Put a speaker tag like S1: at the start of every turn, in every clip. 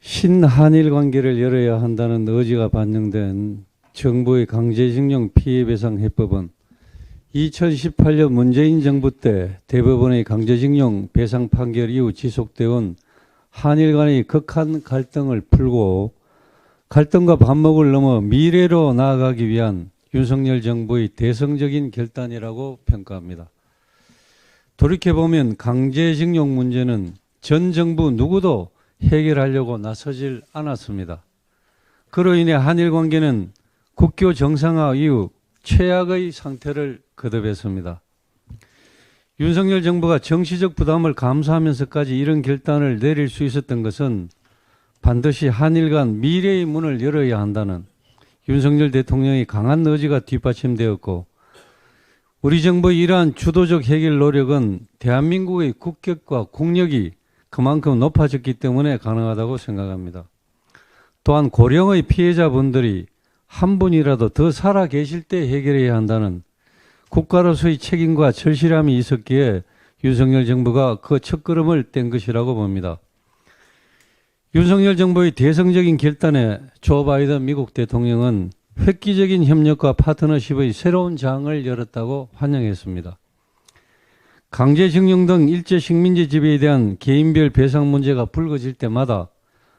S1: 신한일 관계를 열어야 한다는 의지가 반영된 정부의 강제징용 피해배상 해법은 2018년 문재인 정부 때 대법원의 강제징용 배상 판결 이후 지속되어 온 한일 간의 극한 갈등을 풀고 갈등과 반목을 넘어 미래로 나아가기 위한 윤석열 정부의 대성적인 결단이라고 평가합니다. 돌이켜보면 강제징용 문제는 전 정부 누구도 해결하려고 나서질 않았습니다. 그로 인해 한일 관계는 국교 정상화 이후 최악의 상태를 거듭했습니다. 윤석열 정부가 정치적 부담을 감수하면서까지 이런 결단을 내릴 수 있었던 것은 반드시 한일 간 미래의 문을 열어야 한다는 윤석열 대통령의 강한 의지가 뒷받침되었고, 우리 정부의 이러한 주도적 해결 노력은 대한민국의 국격과 국력이 그만큼 높아졌기 때문에 가능하다고 생각합니다. 또한 고령의 피해자분들이 한 분이라도 더 살아 계실 때 해결해야 한다는 국가로서의 책임과 절실함이 있었기에 윤석열 정부가 그 첫걸음을 뗀 것이라고 봅니다. 윤석열 정부의 대성적인 결단에 조 바이든 미국 대통령은 획기적인 협력과 파트너십의 새로운 장을 열었다고 환영했습니다. 강제징용 등 일제 식민지 지배에 대한 개인별 배상 문제가 불거질 때마다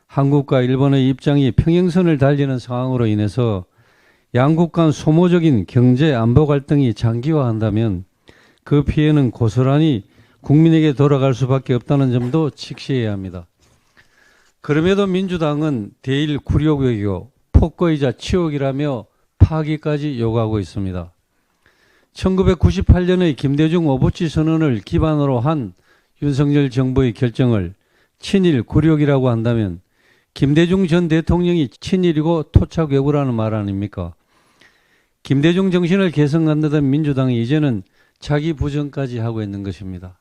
S1: 한국과 일본의 입장이 평행선을 달리는 상황으로 인해서 양국 간 소모적인 경제 안보 갈등이 장기화한다면 그 피해는 고스란히 국민에게 돌아갈 수밖에 없다는 점도 직시해야 합니다. 그럼에도 민주당은 대일 굴욕 외교, 폭거이자 치욕이라며 파기까지 요구하고 있습니다. 1998년의 김대중 오부치 선언을 기반으로 한 윤석열 정부의 결정을 친일 굴욕이라고 한다면 김대중 전 대통령이 친일이고 토착 왜구라는 말 아닙니까? 김대중 정신을 계승한다던 민주당이 이제는 자기 부정까지 하고 있는 것입니다.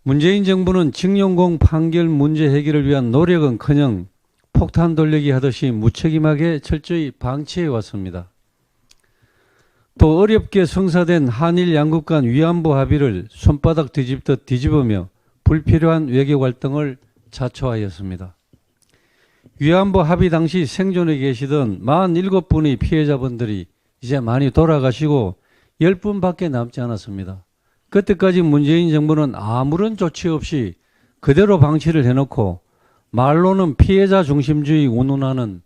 S1: 문재인 정부는 징용공 판결 문제 해결을 위한 노력은커녕 폭탄 돌리기 하듯이 무책임하게 철저히 방치해 왔습니다. 또 어렵게 성사된 한일 양국 간 위안부 합의를 손바닥 뒤집듯 뒤집으며 불필요한 외교 갈등을 자초하였습니다. 위안부 합의 당시 생존해 계시던 47분의 피해자분들이 이제 많이 돌아가시고 10분밖에 남지 않았습니다. 그때까지 문재인 정부는 아무런 조치 없이 그대로 방치를 해놓고 말로는 피해자 중심주의 운운하는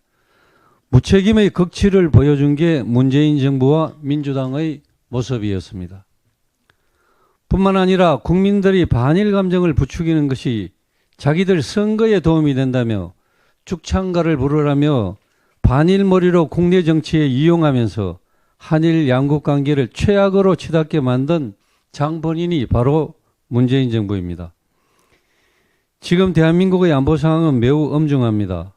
S1: 무책임의 극치를 보여준 게 문재인 정부와 민주당의 모습이었습니다. 뿐만 아니라 국민들이 반일 감정을 부추기는 것이 자기들 선거에 도움이 된다며 죽창가를 부르라며 반일머리로 국내 정치에 이용하면서 한일 양국 관계를 최악으로 치닫게 만든 장본인이 바로 문재인 정부입니다. 지금 대한민국의 안보 상황은 매우 엄중합니다.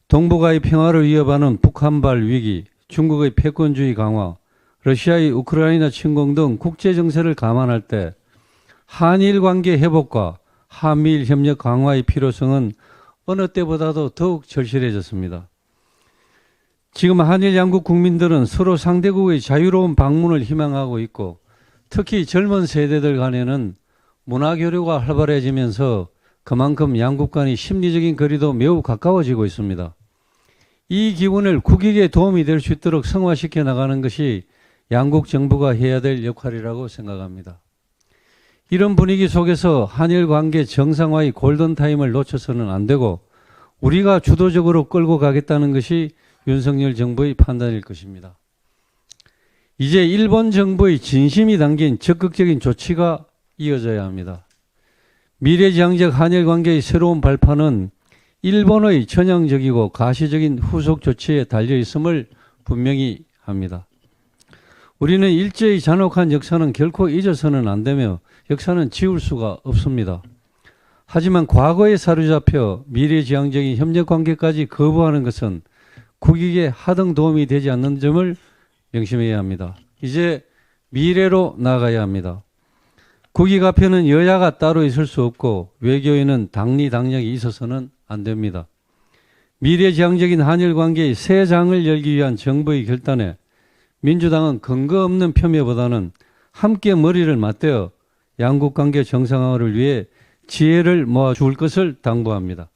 S1: 동북아의 평화를 위협하는 북한발 위기, 중국의 패권주의 강화, 러시아의 우크라이나 침공 등 국제 정세를 감안할 때 한일 관계 회복과 한미일 협력 강화의 필요성은 어느 때보다도 더욱 절실해졌습니다. 지금 한일 양국 국민들은 서로 상대국의 자유로운 방문을 희망하고 있고, 특히 젊은 세대들 간에는 문화교류가 활발해지면서 그만큼 양국 간의 심리적인 거리도 매우 가까워지고 있습니다. 이 기운을 국익에 도움이 될 수 있도록 성화시켜 나가는 것이 양국 정부가 해야 될 역할이라고 생각합니다. 이런 분위기 속에서 한일 관계 정상화의 골든타임을 놓쳐서는 안 되고 우리가 주도적으로 끌고 가겠다는 것이 윤석열 정부의 판단일 것입니다. 이제 일본 정부의 진심이 담긴 적극적인 조치가 이어져야 합니다. 미래지향적 한일 관계의 새로운 발판은 일본의 전향적이고 가시적인 후속 조치에 달려 있음을 분명히 합니다. 우리는 일제의 잔혹한 역사는 결코 잊어서는 안 되며 역사는 지울 수가 없습니다. 하지만 과거에 사로잡혀 미래지향적인 협력관계까지 거부하는 것은 국익에 하등 도움이 되지 않는 점을 명심해야 합니다. 이제 미래로 나아가야 합니다. 국익 앞에는 여야가 따로 있을 수 없고 외교에는 당리당략이 있어서는 안 됩니다. 미래지향적인 한일 관계의 새 장을 열기 위한 정부의 결단에 민주당은 근거 없는 폄훼보다는 함께 머리를 맞대어 양국 관계 정상화를 위해 지혜를 모아줄 것을 당부합니다.